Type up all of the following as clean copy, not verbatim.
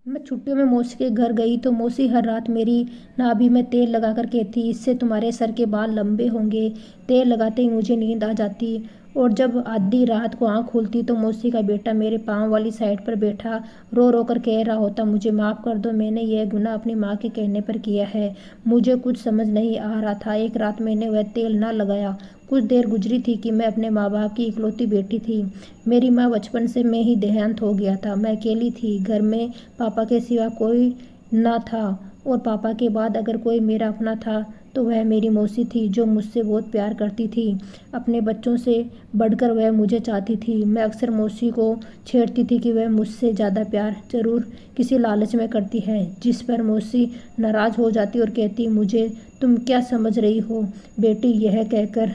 मैं छुट्टियों में मौसी के घर गई तो मौसी हर रात मेरी नाभि में तेल लगा कर कहती, इससे तुम्हारे सर के बाल लंबे होंगे। तेल लगाते ही मुझे नींद आ जाती और जब आधी रात को आँख खुलती तो मौसी का बेटा मेरे पाँव वाली साइड पर बैठा रो रो कर कह रहा होता, मुझे माफ़ कर दो, मैंने यह गुनाह अपनी माँ के कहने पर किया है। मुझे कुछ समझ नहीं आ रहा था। एक रात मैंने वह तेल ना लगाया। कुछ देर गुजरी थी कि मैं अपने माँ बाप की इकलौती बेटी थी। मेरी माँ बचपन से मैं ही देहांत हो गया था। मैं अकेली थी। घर में पापा के सिवा कोई ना था और पापा के बाद अगर कोई मेरा अपना था तो वह मेरी मौसी थी, जो मुझसे बहुत प्यार करती थी। अपने बच्चों से बढ़कर वह मुझे चाहती थी। मैं अक्सर मौसी को छेड़ती थी कि वह मुझसे ज़्यादा प्यार ज़रूर किसी लालच में करती है, जिस पर मौसी नाराज़ हो जाती और कहती, मुझे तुम क्या समझ रही हो बेटी। यह कहकर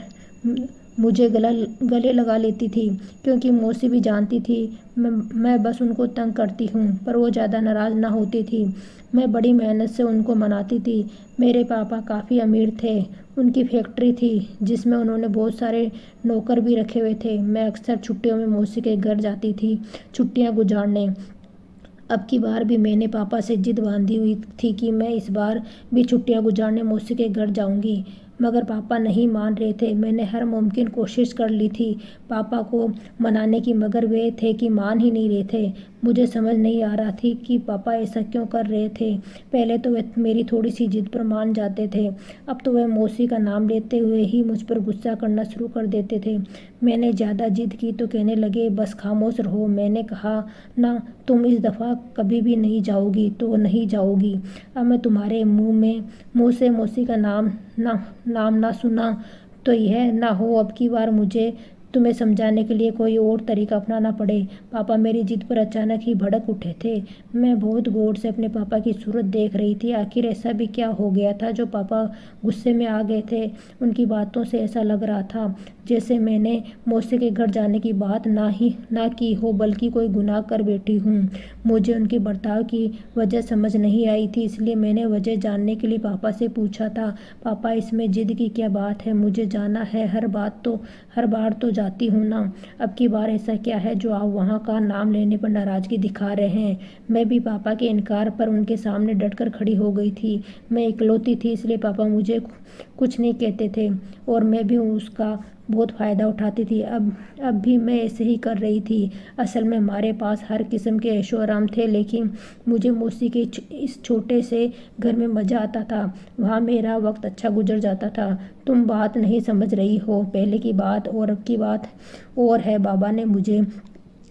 मुझे गले लगा लेती थी, क्योंकि मौसी भी जानती थी मैं बस उनको तंग करती हूँ, पर वो ज़्यादा नाराज़ ना होती थी। मैं बड़ी मेहनत से उनको मनाती थी। मेरे पापा काफ़ी अमीर थे। उनकी फैक्ट्री थी जिसमें उन्होंने बहुत सारे नौकर भी रखे हुए थे। मैं अक्सर छुट्टियों में मौसी के घर जाती थी छुट्टियाँ गुजारने। अब की बार भी मैंने पापा से जिद बांधी हुई थी कि मैं इस बार भी छुट्टियां गुजारने मौसी के घर जाऊंगी, मगर पापा नहीं मान रहे थे। मैंने हर मुमकिन कोशिश कर ली थी पापा को मनाने की, मगर वे थे कि मान ही नहीं रहे थे। मुझे समझ नहीं आ रहा थी कि पापा ऐसा क्यों कर रहे थे। पहले तो वे मेरी थोड़ी सी जिद पर मान जाते थे, अब तो वह मौसी का नाम लेते हुए ही मुझ पर गुस्सा करना शुरू कर देते थे। मैंने ज़्यादा जिद की तो कहने लगे, बस खामोश रहो। मैंने कहा, ना, तुम इस दफ़ा कभी भी नहीं जाओगी तो नहीं जाओगी। अब मैं तुम्हारे मुंह से मौसी का नाम ना सुना तो यह ना हो अब की बार मुझे तुम्हें समझाने के लिए कोई और तरीका अपनाना पड़े। पापा मेरी जिद पर अचानक ही भड़क उठे थे। मैं बहुत गौर से अपने पापा की सूरत देख रही थी। आखिर ऐसा भी क्या हो गया था जो पापा गुस्से में आ गए थे। उनकी बातों से ऐसा लग रहा था जैसे मैंने मौसी के घर जाने की बात ना की हो, बल्कि कोई गुनाह कर बैठी हूँ। मुझे उनके बर्ताव की वजह समझ नहीं आई थी, इसलिए मैंने वजह जानने के लिए पापा से पूछा था, पापा इसमें जिद की क्या बात है। मुझे जाना है, हर बार तो जाती हूँ ना, अब की बार ऐसा क्या है जो आप वहाँ का नाम लेने पर नाराज़गी दिखा रहे हैं। मैं भी पापा के इनकार पर उनके सामने डटकर खड़ी हो गई थी। मैं इकलौती थी, इसलिए पापा मुझे कुछ नहीं कहते थे और मैं भी उसका बहुत फ़ायदा उठाती थी। अब भी मैं ऐसे ही कर रही थी। असल में हमारे पास हर किस्म के ऐशो आराम थे, लेकिन मुझे मौसी के इस छोटे से घर में मज़ा आता था। वहाँ मेरा वक्त अच्छा गुजर जाता था। तुम बात नहीं समझ रही हो। पहले की बात और अब की बात और है। बाबा ने मुझे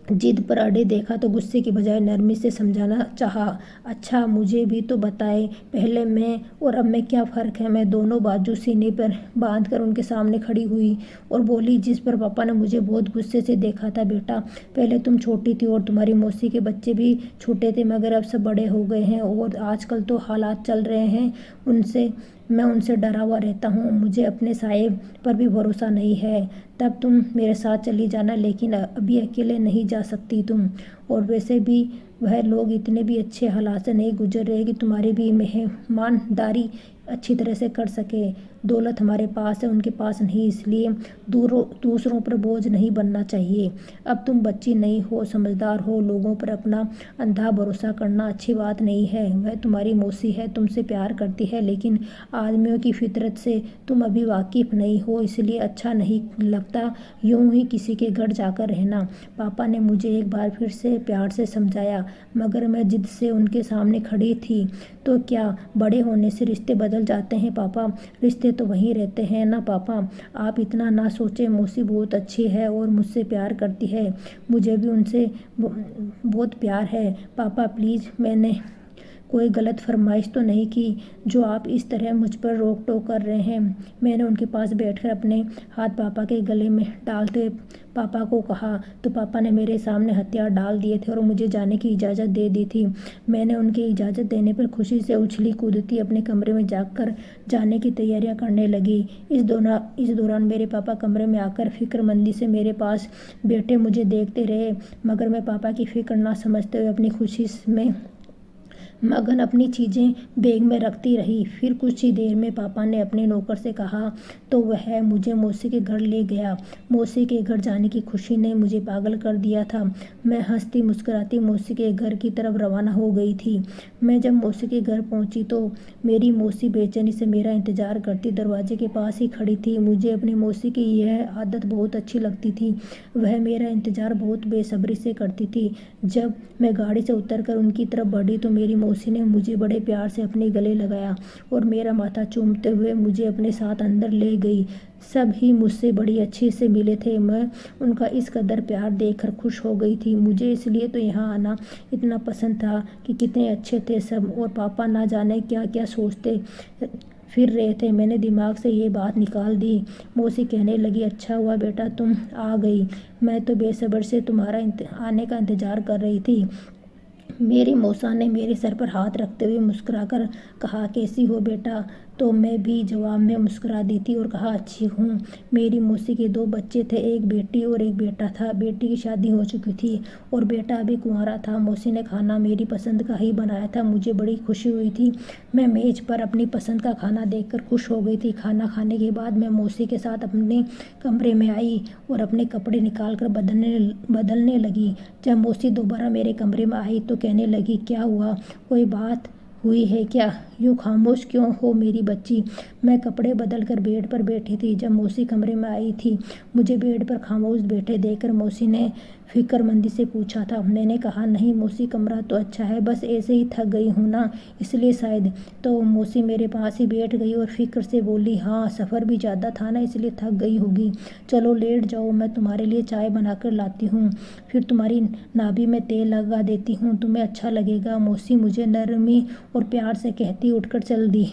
जिद पर अड़े देखा तो गुस्से की बजाय नरमी से समझाना चाहा। अच्छा, मुझे भी तो बताए, पहले मैं और अब में क्या फ़र्क है। मैं दोनों बाजू सीने पर बांध कर उनके सामने खड़ी हुई और बोली, जिस पर पापा ने मुझे बहुत गुस्से से देखा था। बेटा, पहले तुम छोटी थी और तुम्हारी मौसी के बच्चे भी छोटे थे, मगर अब सब बड़े हो गए हैं और आजकल तो हालात चल रहे हैं उनसे मैं उनसे डरा हुआ रहता हूँ। मुझे अपने साये पर भी भरोसा नहीं है। तब तुम मेरे साथ चली जाना, लेकिन अभी अकेले नहीं जा सकती तुम। और वैसे भी वह लोग इतने भी अच्छे हालात से नहीं गुजर रहे कि तुम्हारी भी मेहमानदारी अच्छी तरह से कर सके। दौलत हमारे पास है, उनके पास नहीं, इसलिए दूसरों पर बोझ नहीं बनना चाहिए। अब तुम बच्ची नहीं हो, समझदार हो। लोगों पर अपना अंधा भरोसा करना अच्छी बात नहीं है। वह तुम्हारी मौसी है, तुमसे प्यार करती है, लेकिन आदमियों की फितरत से तुम अभी वाकिफ नहीं हो, इसलिए अच्छा नहीं लगता यूं ही किसी के घर जाकर रहना। पापा ने मुझे एक बार फिर से प्यार से समझाया, मगर मैं जिद से उनके सामने खड़ी थी। तो क्या बड़े होने से रिश्ते बदल जाते हैं पापा? रिश्ते तो वहीं रहते हैं ना पापा। आप इतना ना सोचें। मौसी बहुत अच्छी है और मुझसे प्यार करती है। मुझे भी उनसे बहुत प्यार है। पापा प्लीज़, मैंने कोई गलत फरमाइश तो नहीं की जो आप इस तरह मुझ पर रोक टोक कर रहे हैं। मैंने उनके पास बैठकर अपने हाथ पापा के गले में डालते पापा को कहा तो पापा ने मेरे सामने हथियार डाल दिए थे और मुझे जाने की इजाज़त दे दी थी। मैंने उनकी इजाज़त देने पर खुशी से उछली कूदती अपने कमरे में जाकर जाने की तैयारियां करने लगी। इस दौरान मेरे पापा कमरे में आकर फिक्रमंदी से मेरे पास बैठे मुझे देखते रहे, मगर मैं पापा की फिक्र ना समझते हुए अपनी खुशी में मगन अपनी चीज़ें बैग में रखती रही। फिर कुछ ही देर में पापा ने अपने नौकर से कहा तो वह मुझे मौसी के घर ले गया। मौसी के घर जाने की खुशी ने मुझे पागल कर दिया था। मैं हंसती मुस्कुराती मौसी के घर की तरफ रवाना हो गई थी। मैं जब मौसी के घर पहुंची तो मेरी मौसी बेचैनी से मेरा इंतजार करती दरवाजे के पास ही खड़ी थी। मुझे अपनी मौसी की यह आदत बहुत अच्छी लगती थी। वह मेरा इंतजार बहुत बेसब्री से करती थी। जब मैं गाड़ी से उतरकर उनकी तरफ बढ़ी तो मेरी मौसी ने मुझे बड़े प्यार से अपने गले लगाया और मेरा माथा चूमते हुए मुझे अपने साथ अंदर ले गई। सब ही मुझसे बड़ी अच्छी से मिले थे। मैं उनका इस कदर प्यार देखकर खुश हो गई थी। मुझे इसलिए तो यहाँ आना इतना पसंद था कि कितने अच्छे थे सब, और पापा ना जाने क्या क्या सोचते फिर रहे थे। मैंने दिमाग से ये बात निकाल दी। मौसी कहने लगी, अच्छा हुआ बेटा तुम आ गई, मैं तो बेसब्र से तुम्हारा आने का इंतज़ार कर रही थी। मेरी मौसा ने मेरे सर पर हाथ रखते हुए मुस्कुराकर कहा, कैसी हो बेटा? तो मैं भी जवाब में मुस्कुरा दी थी और कहा, अच्छी हूँ। मेरी मौसी के 2 बच्चे थे, एक बेटी और एक बेटा था। बेटी की शादी हो चुकी थी और बेटा अभी कुंवारा था। मौसी ने खाना मेरी पसंद का ही बनाया था। मुझे बड़ी खुशी हुई थी। मैं मेज पर अपनी पसंद का खाना देखकर खुश हो गई थी। खाना खाने के बाद मैं मौसी के साथ अपने कमरे में आई और अपने कपड़े निकाल कर बदलने लगी। जब मौसी दोबारा मेरे कमरे में आई तो कहने लगी, क्या हुआ, कोई बात हुई है क्या? यूँ खामोश क्यों हो मेरी बच्ची? मैं कपड़े बदल कर बेड पर बैठी थी जब मौसी कमरे में आई थी। मुझे बेड पर खामोश बैठे देखकर मौसी ने फिक्रमंदी से पूछा था। मैंने कहा, नहीं मौसी, कमरा तो अच्छा है, बस ऐसे ही थक गई हूँ ना, इसलिए शायद। तो मौसी मेरे पास ही बैठ गई और फिक्र से बोली, हाँ सफ़र भी ज़्यादा था ना, इसलिए थक गई होगी। चलो लेट जाओ, मैं तुम्हारे लिए चाय बनाकर लाती हूँ, फिर तुम्हारी नाभि में तेल लगा देती हूँ, तुम्हें अच्छा लगेगा। मौसी मुझे नरमी और प्यार से कहती उठकर चल दी।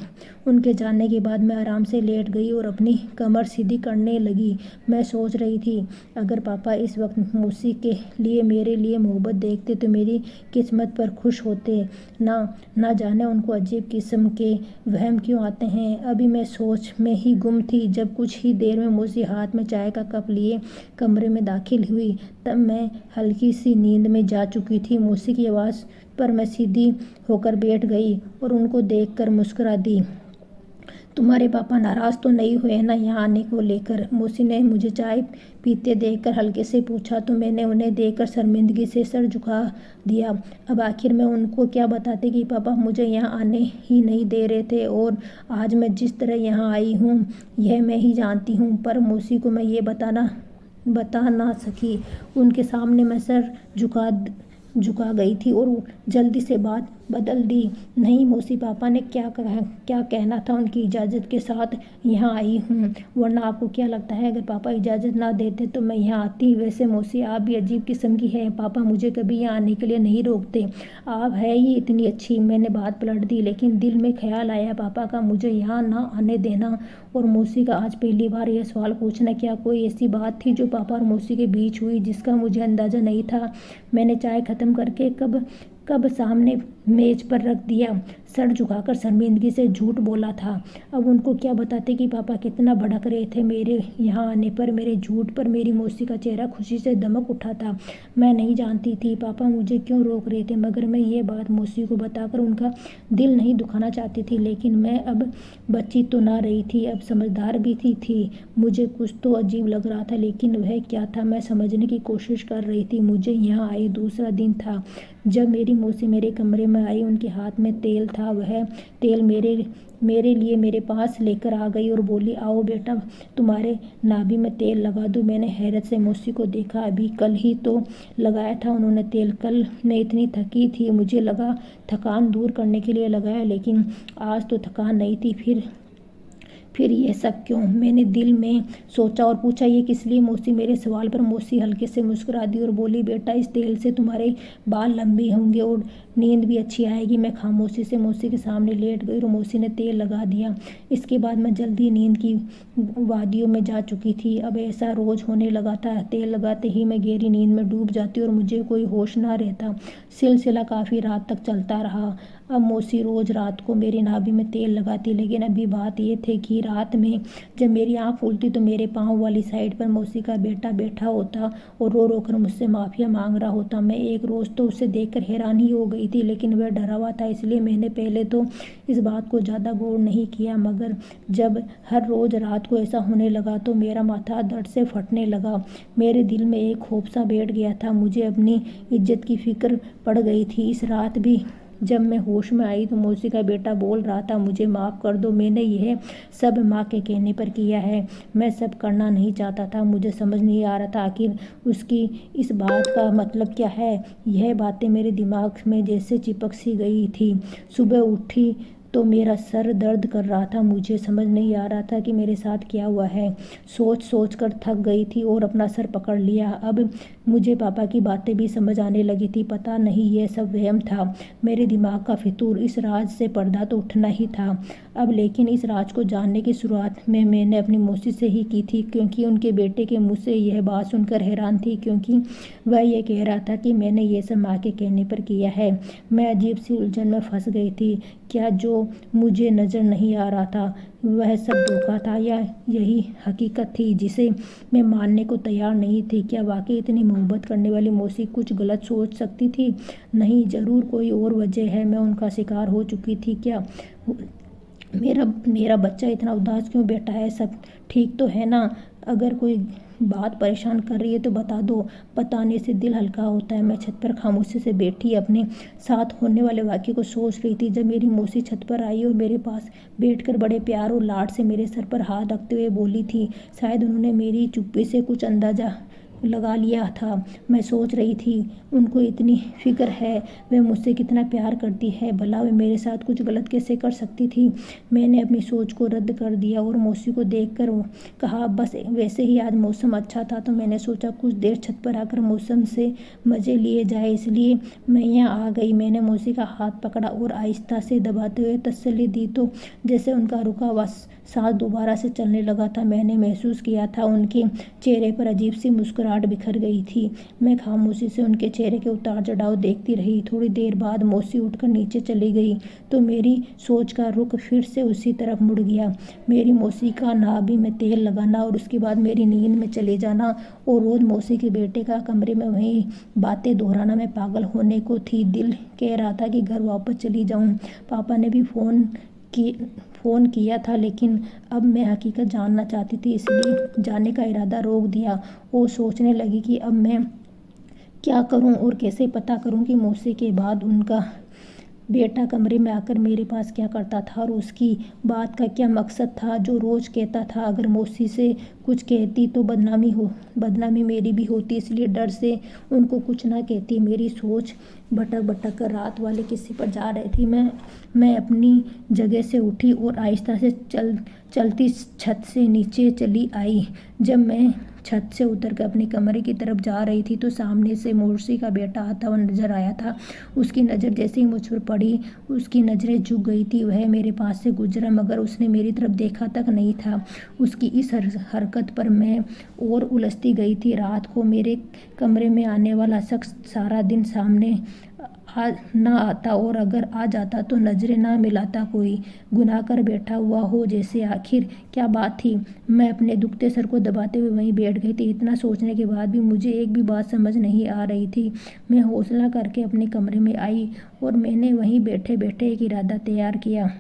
उनके जाने के बाद मैं आराम से लेट गई और अपनी कमर सीधी करने लगी। मैं सोच रही थी, अगर पापा इस वक्त मौसी के लिए मेरे लिए मोहब्बत देखते तो मेरी किस्मत पर खुश होते। ना जाने उनको अजीब किस्म के वहम क्यों आते हैं। अभी मैं सोच में ही गुम थी जब कुछ ही देर में मौसी हाथ में चाय का कप लिए कमरे में दाखिल हुई। तब मैं हल्की सी नींद में जा चुकी थी। मौसी की आवाज़ पर मैं सीधी होकर बैठ गई और उनको देखकर मुस्कुरा दी। तुम्हारे पापा नाराज़ तो नहीं हुए ना यहाँ आने को लेकर? मौसी ने मुझे चाय पीते देखकर हल्के से पूछा तो मैंने उन्हें देखकर शर्मिंदगी से सर झुका दिया। अब आखिर मैं उनको क्या बताती कि पापा मुझे यहाँ आने ही नहीं दे रहे थे, और आज मैं जिस तरह यहाँ आई हूँ यह मैं ही जानती हूँ। पर मौसी को मैं ये बता ना सकी। उनके सामने मैं सर झुका गई थी और जल्दी से बात बदल दी। नहीं मौसी, पापा ने क्या कहना था, उनकी इजाज़त के साथ यहाँ आई हूँ, वरना आपको क्या लगता है अगर पापा इजाज़त ना देते तो मैं यहाँ आती? वैसे मौसी आप भी अजीब किस्म की है, पापा मुझे कभी यहाँ आने के लिए नहीं रोकते, आप है ही इतनी अच्छी। मैंने बात पलट दी, लेकिन दिल में ख्याल आया पापा का मुझे यहाँ ना आने देना और मौसी का आज पहली बार यह सवाल पूछना। क्या कोई ऐसी बात थी जो पापा और मौसी के बीच हुई जिसका मुझे अंदाज़ा नहीं था? मैंने चाय ख़त्म करके कब सामने मेज पर रख दिया। सर झुकाकर शर्मिंदगी से झूठ बोला था। अब उनको क्या बताते कि पापा कितना भड़क रहे थे मेरे यहाँ आने पर, मेरे झूठ पर। मेरी मौसी का चेहरा खुशी से दमक उठा था। मैं नहीं जानती थी पापा मुझे क्यों रोक रहे थे, मगर मैं ये बात मौसी को बताकर उनका दिल नहीं दुखाना चाहती थी। लेकिन मैं अब बच्ची तो ना रही थी, अब समझदार भी थी। मुझे कुछ तो अजीब लग रहा था, लेकिन वह क्या था मैं समझने की कोशिश कर रही थी। मुझे यहाँ आए दूसरा दिन था जब मेरी मौसी मेरे कमरे में आई। उनके हाथ में तेल था। वह तेल मेरे लिए मेरे पास लेकर आ गई और बोली, आओ बेटा तुम्हारे नाभि में तेल लगा दूं। मैंने हैरत से मौसी को देखा। अभी कल ही तो लगाया था उन्होंने तेल। कल मैं इतनी थकी थी, मुझे लगा थकान दूर करने के लिए लगाया, लेकिन आज तो थकान नहीं थी। फिर ये सब क्यों? मैंने दिल में सोचा और पूछा, ये किस लिए मौसी? मेरे सवाल पर मौसी हल्के से मुस्कुरा दी और बोली, बेटा इस तेल से तुम्हारे बाल लंबे होंगे और नींद भी अच्छी आएगी। मैं खामोशी से मौसी के सामने लेट गई और मौसी ने तेल लगा दिया। इसके बाद मैं जल्दी नींद की वादियों में जा चुकी थी। अब ऐसा रोज होने लगा था। तेल लगाते ही मैं गहरी नींद में डूब जाती और मुझे कोई होश ना रहता। सिलसिला काफ़ी रात तक चलता रहा। अब मौसी रोज़ रात को मेरी नाभि में तेल लगाती, लेकिन अभी बात ये थी कि रात में जब मेरी आँख खुलती तो मेरे पाँव वाली साइड पर मौसी का बेटा बैठा होता और रो रो कर मुझसे माफ़िया मांग रहा होता। मैं एक रोज़ तो उसे देखकर हैरान ही हो गई रही थी, लेकिन वह डरा हुआ था, इसलिए मैंने पहले तो इस बात को ज़्यादा गौर नहीं किया। मगर जब हर रोज़ रात को ऐसा होने लगा तो मेरा माथा दर्द से फटने लगा। मेरे दिल में एक खौफ सा बैठ गया था। मुझे अपनी इज्जत की फिक्र पड़ गई थी। इस रात भी जब मैं होश में आई तो मौसी का बेटा बोल रहा था, मुझे माफ़ कर दो, मैंने यह सब माँ के कहने पर किया है। मैं सब करना नहीं चाहता था। मुझे समझ नहीं आ रहा था आखिर उसकी इस बात का मतलब क्या है। यह बातें मेरे दिमाग में जैसे चिपक सी गई थी। सुबह उठी तो मेरा सर दर्द कर रहा था। मुझे समझ नहीं आ रहा था कि मेरे साथ क्या हुआ है। सोच सोच कर थक गई थी और अपना सर पकड़ लिया। अब मुझे पापा की बातें भी समझ आने लगी थी। पता नहीं यह सब वहम था, मेरे दिमाग का फितूर। इस राज से पर्दा तो उठना ही था अब। लेकिन इस राज को जानने की शुरुआत में मैंने अपनी मौसी से ही की थी, क्योंकि उनके बेटे के मुँह से यह बात सुनकर हैरान थी, क्योंकि वह ये कह रहा था कि मैंने ये सब माँ के कहने पर किया है। मैं अजीब सी उलझन में फंस गई थी। क्या जो मुझे नज़र नहीं आ रहा था वह सब धोखा था, या यही हकीकत थी जिसे मैं मानने को तैयार नहीं थी? क्या वाकई इतनी मोहब्बत करने वाली मौसी कुछ गलत सोच सकती थी? नहीं, ज़रूर कोई और वजह है। मैं उनका शिकार हो चुकी थी क्या? मेरा बच्चा इतना उदास क्यों बैठा है? सब ठीक तो है ना? अगर कोई बात परेशान कर रही है तो बता दो। बताने से दिल हल्का होता है। मैं छत पर खामोशी से बैठी अपने साथ होने वाले वाक़ये को सोच रही थी, जब मेरी मौसी छत पर आई और मेरे पास बैठकर बड़े प्यार और लाड से मेरे सर पर हाथ रखते हुए बोली थी। शायद उन्होंने मेरी चुप्पी से कुछ अंदाज़ा लगा लिया था। मैं सोच रही थी, उनको इतनी फिक्र है, वह मुझसे कितना प्यार करती है, भला वे मेरे साथ कुछ गलत कैसे कर सकती थी? मैंने अपनी सोच को रद्द कर दिया और मौसी को देखकर कहा, बस वैसे ही आज मौसम अच्छा था तो मैंने सोचा कुछ देर छत पर आकर मौसम से मज़े लिए जाए, इसलिए मैं यहाँ आ गई। मैंने मौसी का हाथ पकड़ा और आहिस्ता से दबाते हुए तसल्ली दी, तो जैसे उनका रुका हुआ सांस दोबारा से चलने लगा था। मैंने महसूस किया था उनके चेहरे पर अजीब सी मुस्कुराहट बिखर गई थी। मैं खामोशी से उनके चेहरे के उतार चढ़ाव देखती रही। थोड़ी देर बाद मौसी उठकर नीचे चली गई तो मेरी सोच का रुख फिर से उसी तरफ मुड़ गया। मेरी मौसी का नाभि में तेल लगाना और उसके बाद मेरी नींद में चले जाना और रोज़ मौसी के बेटे का कमरे में वही बातें दोहराना, मैं पागल होने को थी। दिल कह रहा था कि घर वापस चली जाऊं। पापा ने भी फ़ोन किया था, लेकिन अब मैं हकीकत जानना चाहती थी, इसलिए जाने का इरादा रोक दिया और सोचने लगी कि अब मैं क्या करूं और कैसे पता करूं कि मौसी के बाद उनका बेटा कमरे में आकर मेरे पास क्या करता था और उसकी बात का क्या मकसद था जो रोज़ कहता था। अगर मौसी से कुछ कहती तो बदनामी मेरी भी होती, इसलिए डर से उनको कुछ ना कहती। मेरी सोच भटक भटक कर रात वाले किस्से पर जा रही थी। मैं अपनी जगह से उठी और आहिस्ता से चलती छत से नीचे चली आई। जब मैं छत से उतरकर अपने कमरे की तरफ जा रही थी तो सामने से मौसी का बेटा आता हुआ नजर आया था। उसकी नज़र जैसे ही मुझ पर पड़ी, उसकी नज़रें झुक गई थी। वह मेरे पास से गुजरा मगर उसने मेरी तरफ देखा तक नहीं था। उसकी इस हरकत पर मैं और उलझती गई थी। रात को मेरे कमरे में आने वाला शख्स सारा दिन सामने ना आता, और अगर आ जाता तो नजरें ना मिलाता, कोई गुनाह कर बैठा हुआ हो जैसे। आखिर क्या बात थी? मैं अपने दुखते सर को दबाते हुए वहीं बैठ गई थी। इतना सोचने के बाद भी मुझे एक भी बात समझ नहीं आ रही थी। मैं हौसला करके अपने कमरे में आई और मैंने वहीं बैठे बैठे एक इरादा तैयार किया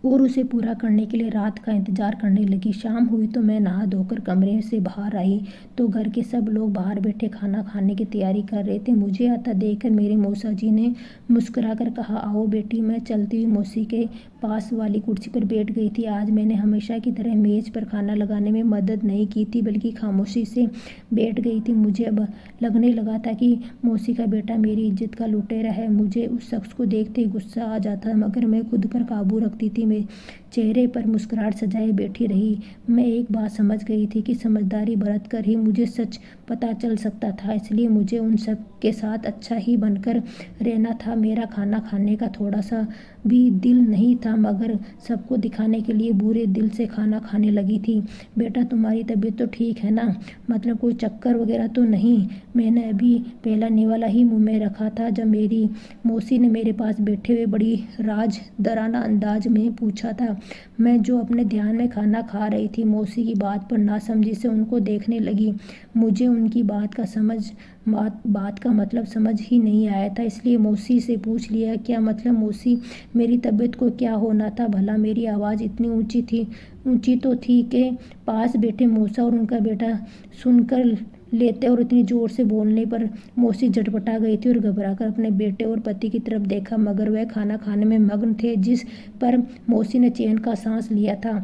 और उसे पूरा करने के लिए रात का इंतजार करने लगी। शाम हुई तो मैं नहा धोकर कमरे से बाहर आई तो घर के सब लोग बाहर बैठे खाना खाने की तैयारी कर रहे थे। मुझे आता देखकर मेरे मौसा जी ने मुस्कुराकर कहा, आओ बेटी। मैं चलती हुई मौसी के पास वाली कुर्सी पर बैठ गई थी। आज मैंने हमेशा की तरह मेज पर खाना लगाने में मदद नहीं की थी, बल्कि खामोशी से बैठ गई थी। मुझे अब लगने लगा था कि मौसी का बेटा मेरी इज्जत का लुटेरा है। मुझे उस शख्स को देखते ही गुस्सा आ जाता, मगर मैं खुद पर काबू रखती थी। मैं चेहरे पर मुस्कुराहट सजाए बैठी रही। मैं एक बात समझ गई थी कि समझदारी बरत कर ही मुझे सच पता चल सकता था, इसलिए मुझे उन सब के साथ अच्छा ही बनकर रहना था। मेरा खाना खाने का थोड़ा सा भी दिल नहीं था, मगर सबको दिखाने के लिए बुरे दिल से खाना खाने लगी थी। बेटा, तुम्हारी तबीयत तो ठीक है ना? मतलब कोई चक्कर वगैरह तो नहीं? मैंने अभी पहला निवाला ही मुंह में रखा था जब मेरी मौसी ने मेरे पास बैठे हुए बड़ी राजदराना अंदाज में पूछा था। मैं जो अपने ध्यान में खाना खा रही थी, मौसी की बात पर नासमझी से उनको देखने लगी। मुझे उनकी बात का मतलब समझ ही नहीं आया था, इसलिए मौसी से पूछ लिया, क्या मतलब मौसी, मेरी तबीयत को क्या होना था भला? मेरी आवाज़ इतनी ऊंची तो थी कि पास बैठे मौसा और उनका बेटा सुनकर लेते, और इतनी जोर से बोलने पर मौसी झटपटा गई थी और घबराकर अपने बेटे और पति की तरफ देखा, मगर वह खाना खाने में मग्न थे, जिस पर मौसी ने चैन का सांस लिया था।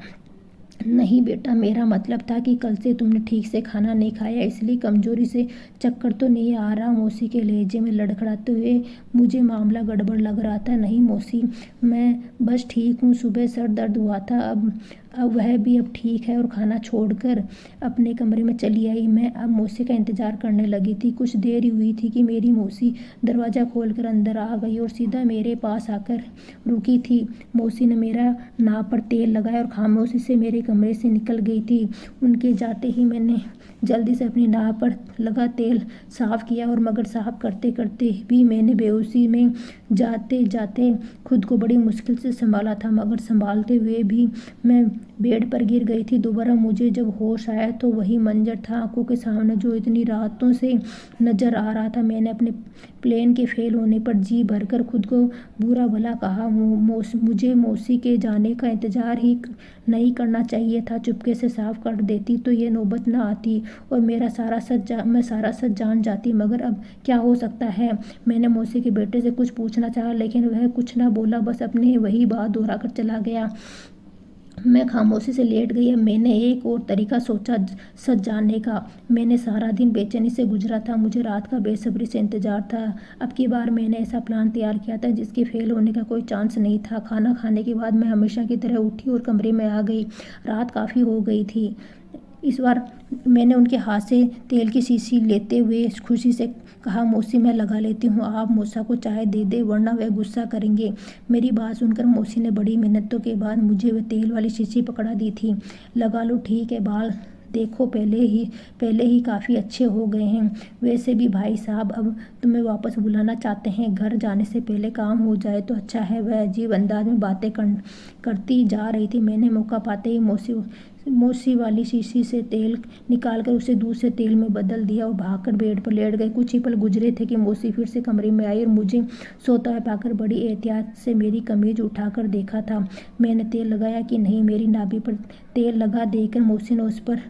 नहीं बेटा, मेरा मतलब था कि कल से तुमने ठीक से खाना नहीं खाया, इसलिए कमजोरी से चक्कर तो नहीं आ रहा? मौसी के लहजे में लड़खड़ाते हुए मुझे मामला गड़बड़ लग रहा था। नहीं मौसी, मैं बस ठीक हूँ। सुबह सर दर्द हुआ था, अब वह भी अब ठीक है, और खाना छोड़कर अपने कमरे में चली आई। मैं अब मौसी का इंतजार करने लगी थी। कुछ देर ही हुई थी कि मेरी मौसी दरवाज़ा खोलकर अंदर आ गई और सीधा मेरे पास आकर रुकी थी। मौसी ने मेरा नाक पर तेल लगाया और खामोशी से मेरे कमरे से निकल गई थी। उनके जाते ही मैंने जल्दी से अपनी नाक पर लगा तेल साफ किया, और मगर साफ करते करते भी मैंने बेहोशी में जाते जाते खुद को बड़ी मुश्किल से संभाला था, मगर संभालते हुए भी मैं बेड पर गिर गई थी। दोबारा मुझे जब होश आया तो वही मंजर था आंखों के सामने जो इतनी रातों से नजर आ रहा था। मैंने अपने प्लेन के फेल होने पर जी भरकर खुद को बुरा भला कहा। मुझे मौसी के जाने का इंतजार ही नहीं करना चाहिए था। चुपके से साफ कर देती तो ये नौबत न आती और मैं सारा सच जान जाती, मगर अब क्या हो सकता है? मैंने मौसी के बेटे से कुछ पूछना चाहा, लेकिन वह कुछ न बोला, बस अपने वही बात दोहराकर चला गया। मैं खामोशी से लेट गई। अब मैंने एक और तरीका सोचा सच जानने का। मैंने सारा दिन बेचैनी से गुजरा था, मुझे रात का बेसब्री से इंतजार था। अब की बार मैंने ऐसा प्लान तैयार किया था जिसके फेल होने का कोई चांस नहीं था। खाना खाने के बाद मैं हमेशा की तरह उठी और कमरे में आ गई। रात काफ़ी हो गई थी। इस बार मैंने उनके हाथ से तेल की शीशी लेते हुए खुशी से कहा, मौसी मैं लगा लेती हूँ, आप मौसा को चाय दे दे वरना वह गुस्सा करेंगे। मेरी बात सुनकर मौसी ने बड़ी मेहनतों के बाद मुझे वह तेल वाली शीशी पकड़ा दी थी। लगा लो, ठीक है, बाल देखो पहले ही काफ़ी अच्छे हो गए हैं। वैसे भी भाई साहब अब तुम्हें वापस बुलाना चाहते हैं, घर जाने से पहले काम हो जाए तो अच्छा है। वह अजीब अंदाज में बातें करती जा रही थी। मैंने मौका पाते ही मौसी वाली शीशी से तेल निकालकर उसे दूसरे तेल में बदल दिया और भागकर बेड पर लेट गए। कुछ ही पल गुजरे थे कि मौसी फिर से कमरे में आई और मुझे सोता हुआ पाकर बड़ी एहतियात से मेरी कमीज उठाकर देखा था मैंने तेल लगाया कि नहीं। मेरी नाभि पर तेल लगा देकर मौसी ने उस पर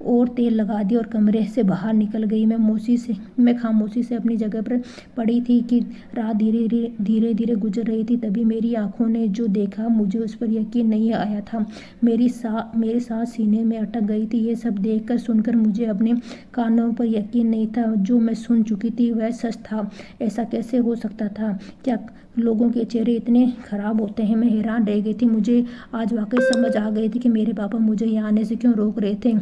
और तेल लगा दिया और कमरे से बाहर निकल गई। मैं खामोशी से अपनी जगह पर पड़ी थी कि रात धीरे धीरे गुजर रही थी। तभी मेरी आंखों ने जो देखा मुझे उस पर यकीन नहीं आया था। मेरे सांस सीने में अटक गई थी। ये सब देखकर सुनकर मुझे अपने कानों पर यकीन नहीं था। जो मैं सुन चुकी थी वह सच था। ऐसा कैसे हो सकता था? क्या लोगों के चेहरे इतने खराब होते हैं? मैं हैरान रह गई थी। मुझे आज वाकई समझ आ गई थी कि मेरे पापा मुझे यहाँ आने से क्यों रोक रहे थे।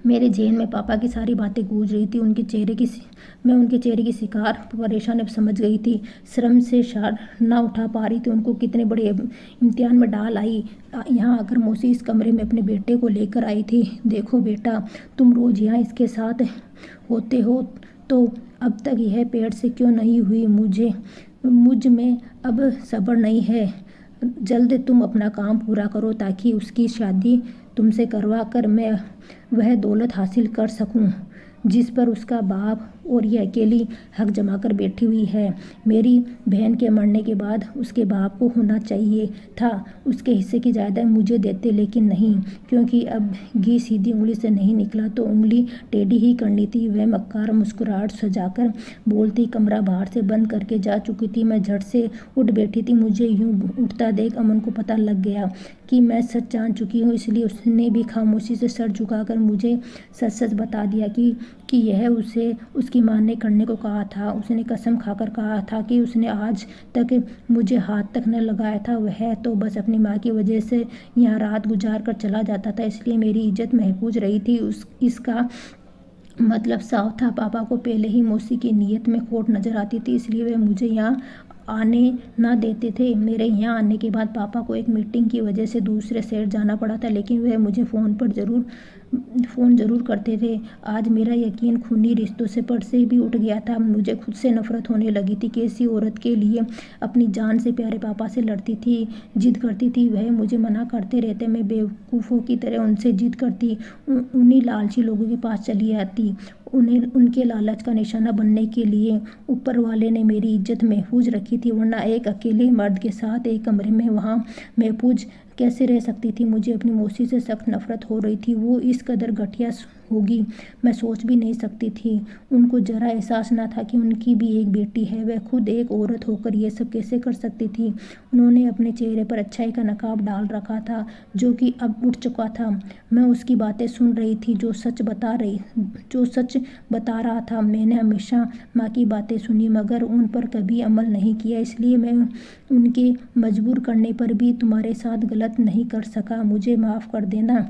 मेरे जेहन में पापा की सारी बातें गूंज रही थी। मैं उनके चेहरे की शिकार परेशान अब समझ गई थी। शर्म से सर ना उठा पा रही थी। उनको कितने बड़े इम्तिहान में डाल आई। यहाँ आकर मौसी इस कमरे में अपने बेटे को लेकर आई थी। देखो बेटा, तुम रोज यहाँ इसके साथ होते हो तो अब तक यह पेट से क्यों नहीं हुई? मुझ में अब सब्र नहीं है। जल्द तुम अपना काम पूरा करो ताकि उसकी शादी तुमसे करवा कर मैं वह दौलत हासिल कर सकूं जिस पर उसका बाप और ये अकेली हक जमा कर बैठी हुई है। मेरी बहन के मरने के बाद उसके बाप को होना चाहिए था। उसके हिस्से की जायदाद मुझे देते, लेकिन नहीं, क्योंकि अब घी सीधी उंगली से नहीं निकला तो उंगली टेढ़ी ही करनी थी। वह मक्कार मुस्कुराहट सजाकर बोलती कमरा बाहर से बंद करके जा चुकी थी। मैं झट से उठ बैठी थी। मुझे यूं उठता देख अमन को पता लग गया कि मैं सच जान चुकी हूँ, इसलिए उसने भी खामोशी से सर झुकाकर मुझे सच बता दिया कि यह उसे उसकी मां ने करने को कहा था। उसने कसम खाकर कहा था कि उसने आज तक मुझे हाथ तक न लगाया था। वह तो बस अपनी माँ की वजह से यहाँ रात गुजार कर चला जाता था, इसलिए मेरी इज्जत महफूज रही थी। इसका मतलब साफ था, पापा को पहले ही मौसी की नीयत में खोट नजर आती थी, इसलिए वह मुझे यहाँ आने ना देते थे। मेरे यहाँ आने के बाद पापा को एक मीटिंग की वजह से दूसरे शहर जाना पड़ा था, लेकिन वह मुझे फ़ोन ज़रूर करते थे। आज मेरा यकीन खूनी रिश्तों से भी उठ गया था। मुझे खुद से नफ़रत होने लगी थी। कैसी औरत के लिए अपनी जान से प्यारे पापा से लड़ती थी, जिद करती थी। वह मुझे मना करते रहते, मैं बेवकूफ़ों की तरह उनसे जिद करती, उन्हीं लालची लोगों के पास चली आती। उन्हें उनके लालच का निशाना बनने के लिए ऊपर वाले ने मेरी इज्जत महफूज रखी थी, वरना एक अकेले मर्द के साथ एक कमरे में वहाँ महफूज कैसे रह सकती थी। मुझे अपनी मौसी से सख्त नफरत हो रही थी। वो इस कदर घटिया होगी मैं सोच भी नहीं सकती थी। उनको जरा एहसास ना था कि उनकी भी एक बेटी है। वह खुद एक औरत होकर ये सब कैसे कर सकती थी। उन्होंने अपने चेहरे पर अच्छाई का नकाब डाल रखा था, जो कि अब उठ चुका था। मैं उसकी बातें सुन रही थी, जो सच बता रहा था। मैंने हमेशा माँ की बातें सुनी, मगर उन पर कभी अमल नहीं किया, इसलिए मैं उनके मजबूर करने पर भी तुम्हारे साथ गलत नहीं कर सका। मुझे माफ़ कर देना।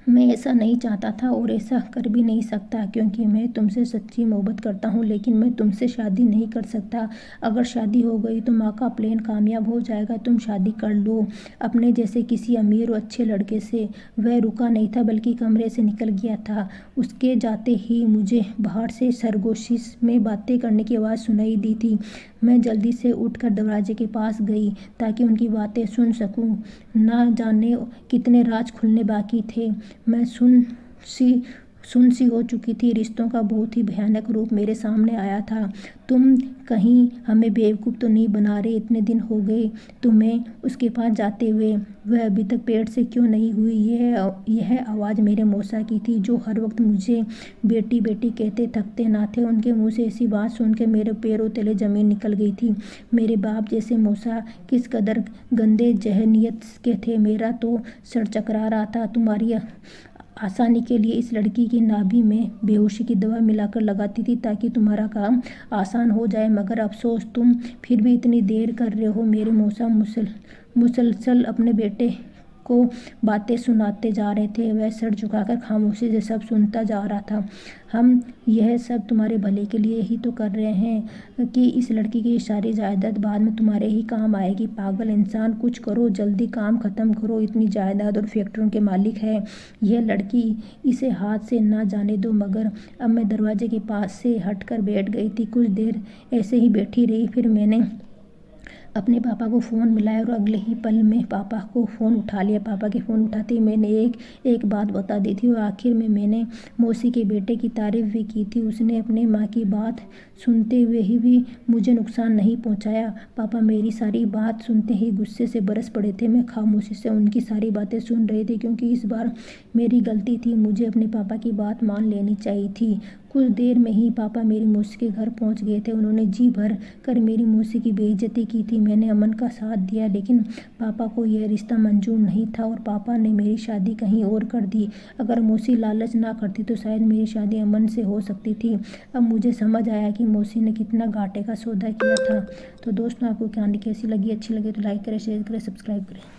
मैं ऐसा नहीं चाहता था और ऐसा कर भी नहीं सकता, क्योंकि मैं तुमसे सच्ची मोहब्बत करता हूँ, लेकिन मैं तुमसे शादी नहीं कर सकता। अगर शादी हो गई तो माँ का प्लान कामयाब हो जाएगा। तुम शादी कर लो अपने जैसे किसी अमीर और अच्छे लड़के से। वह रुका नहीं था, बल्कि कमरे से निकल गया था। उसके जाते ही मुझे बाहर से सरगोशी में बातें करने की आवाज़ सुनाई दी थी। मैं जल्दी से उठकर दरवाजे के पास गई ताकि उनकी बातें सुन सकूं। ना जाने कितने राज खुलने बाकी थे। मैं सुन सी हो चुकी थी। रिश्तों का बहुत ही भयानक रूप मेरे सामने आया था। तुम कहीं हमें बेवकूफ़ तो नहीं बना रहे? इतने दिन हो गए तुम्हें उसके पास जाते हुए, वह अभी तक पेट से क्यों नहीं हुई? यह आवाज़ मेरे मौसा की थी, जो हर वक्त मुझे बेटी बेटी कहते थकते ना थे। उनके मुंह से ऐसी बात सुनकर मेरे पैरों तले ज़मीन निकल गई थी। मेरे बाप जैसे मौसा किस कदर गंदे जहनीत के थे। मेरा तो सर चकरा रहा था। तुम्हारी आसानी के लिए इस लड़की की नाभि में बेहोशी की दवा मिलाकर लगाती थी, ताकि तुम्हारा काम आसान हो जाए, मगर अफसोस तुम फिर भी इतनी देर कर रहे हो। मेरे मौसा मुसलसल अपने बेटे को बातें सुनाते जा रहे थे। वह सर झुकाकर खामोशी से सब सुनता जा रहा था। हम यह सब तुम्हारे भले के लिए ही तो कर रहे हैं कि इस लड़की की सारी जायदाद बाद में तुम्हारे ही काम आएगी। पागल इंसान, कुछ करो, जल्दी काम खत्म करो। इतनी जायदाद और फैक्ट्रियों के मालिक है यह लड़की, इसे हाथ से ना जाने दो। मगर अब मैं दरवाजे के पास से हटकर बैठ गई थी। कुछ देर ऐसे ही बैठी रही, फिर मैंने अपने पापा को फ़ोन मिलाया और अगले ही पल में पापा को फ़ोन उठा लिया। पापा के फ़ोन उठाते ही मैंने एक बात बता दी थी, और आखिर में मैंने मौसी के बेटे की तारीफ़ भी की थी। उसने अपने माँ की बात सुनते हुए ही भी मुझे नुकसान नहीं पहुँचाया। पापा मेरी सारी बात सुनते ही गुस्से से बरस पड़े थे। मैं खामोशी से उनकी सारी बातें सुन रही थी, क्योंकि इस बार मेरी गलती थी। मुझे अपने पापा की बात मान लेनी चाहिए थी। कुछ देर में ही पापा मेरी मौसी के घर पहुंच गए थे। उन्होंने जी भर कर मेरी मौसी की बेइज्जती की थी। मैंने अमन का साथ दिया, लेकिन पापा को यह रिश्ता मंजूर नहीं था और पापा ने मेरी शादी कहीं और कर दी। अगर मौसी लालच ना करती तो शायद मेरी शादी अमन से हो सकती थी। अब मुझे समझ आया कि मौसी ने कितना घाटे का सौदा किया था। तो दोस्तों, आपको कहानी कैसी लगी? अच्छी लगी तो लाइक करें, शेयर करें, सब्सक्राइब करें।